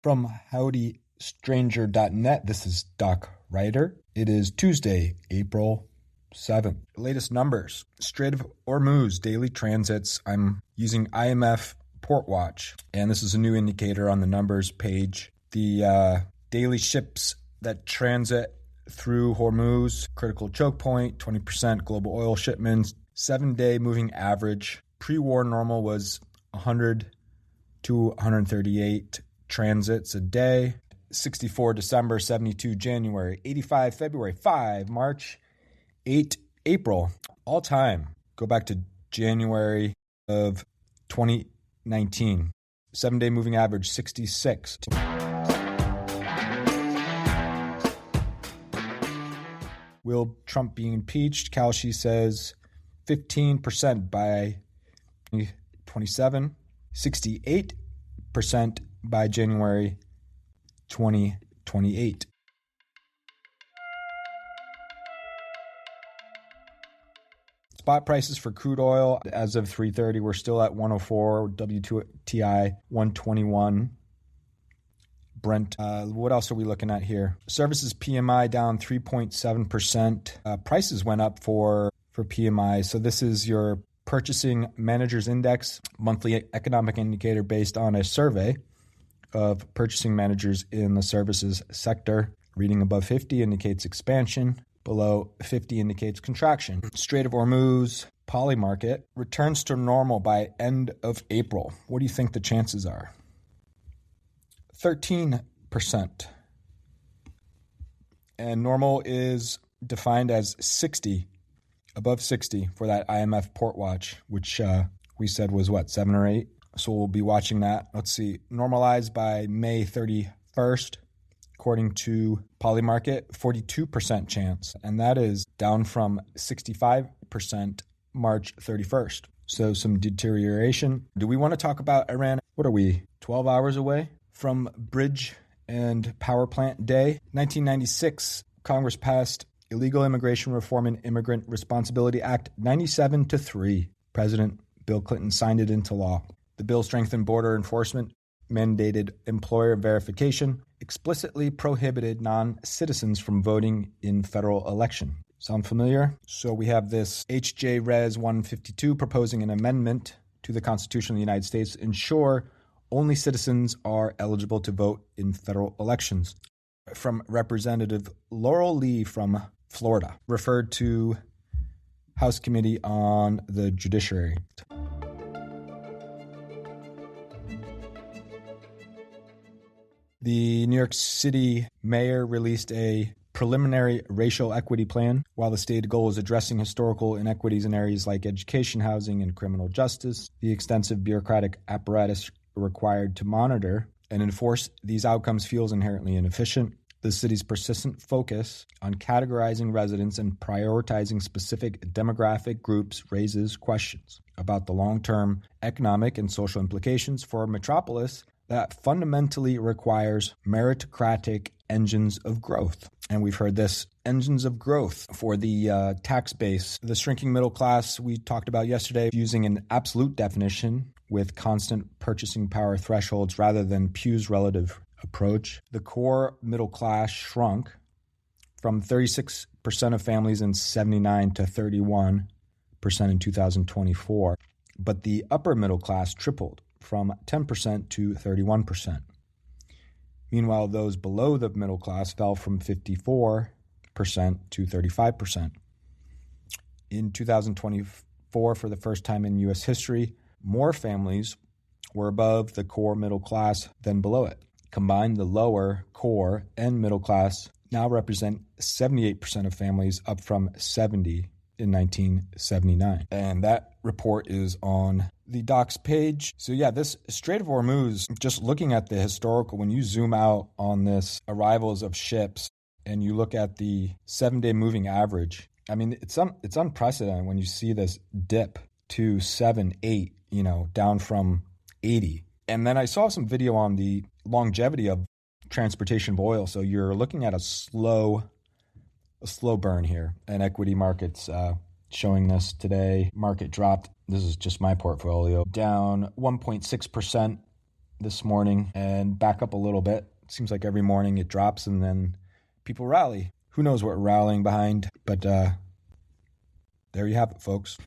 From howdystranger.net, this is Doc Ryder. It is Tuesday, April 7th. Latest numbers. Strait of Hormuz daily transits. I'm using IMF PortWatch, and this is a new indicator on the numbers page. The daily ships that transit through Hormuz, critical choke point, 20% global oil shipments, 7-day moving average. Pre-war normal was 100 to 138 transits a day. 64 December, 72 January, 85 February, 5 March, 8 April. All time. Go back to January of 2019. 7-day moving average, 66. Will Trump be impeached? Kalshi says 15% by 2027, 68% by January 2028. Spot prices for crude oil as of 3:30, we're still at 104, WTI 121. Brent, what else are we looking at here? Services PMI down 3.7%. Prices went up for PMI. So this is your Purchasing Managers Index, monthly economic indicator based on a survey of purchasing managers in the services sector. Reading above 50 indicates expansion. Below 50 indicates contraction. Strait of Hormuz, poly market, returns to normal by end of April. What do you think the chances are? 13%. And normal is defined as 60, above 60 for that IMF PortWatch, which we said was 7 or 8. So we'll be watching that. Let's see, normalized by May 31st, according to Polymarket, 42% chance. And that is down from 65% March 31st. So some deterioration. Do we want to talk about Iran? What are we, 12 hours away from Bridge and Power Plant Day? 1996, Congress passed Illegal Immigration Reform and Immigrant Responsibility Act 97-3. President Bill Clinton signed it into law. The bill strengthened border enforcement, mandated employer verification, explicitly prohibited non-citizens from voting in federal election. Sound familiar? So we have this H.J. Res. 152 proposing an amendment to the Constitution of the United States to ensure only citizens are eligible to vote in federal elections. From Representative Laurel Lee from Florida, referred to House Committee on the Judiciary. The New York City mayor released a preliminary racial equity plan. While the stated goal is addressing historical inequities in areas like education, housing, and criminal justice, the extensive bureaucratic apparatus required to monitor and enforce these outcomes feels inherently inefficient. The city's persistent focus on categorizing residents and prioritizing specific demographic groups raises questions about the long-term economic and social implications for a metropolis that fundamentally requires meritocratic engines of growth. And we've heard this, engines of growth for the tax base. The shrinking middle class we talked about yesterday, using an absolute definition with constant purchasing power thresholds rather than Pew's relative approach. The core middle class shrunk from 36% of families in 79 to 31% in 2024. But the upper middle class tripled from 10% to 31%. Meanwhile, those below the middle class fell from 54% to 35%. In 2024, for the first time in U.S. history, more families were above the core middle class than below it. Combined, the lower, core, and middle class now represent 78% of families, up from 70 in 1979. And that report is on the docs page. So yeah, this Strait of Hormuz, just looking at the historical, when you zoom out on this arrivals of ships and you look at the 7-day moving average, I mean, it's unprecedented when you see this dip to 7, 8, down from 80. And then I saw some video on the longevity of transportation of oil. So you're looking at a slow burn here. And equity markets showing this today. Market dropped. This is just my portfolio. Down 1.6% this morning and back up a little bit. It seems like every morning it drops and then people rally. Who knows what we're rallying behind, but there you have it, folks.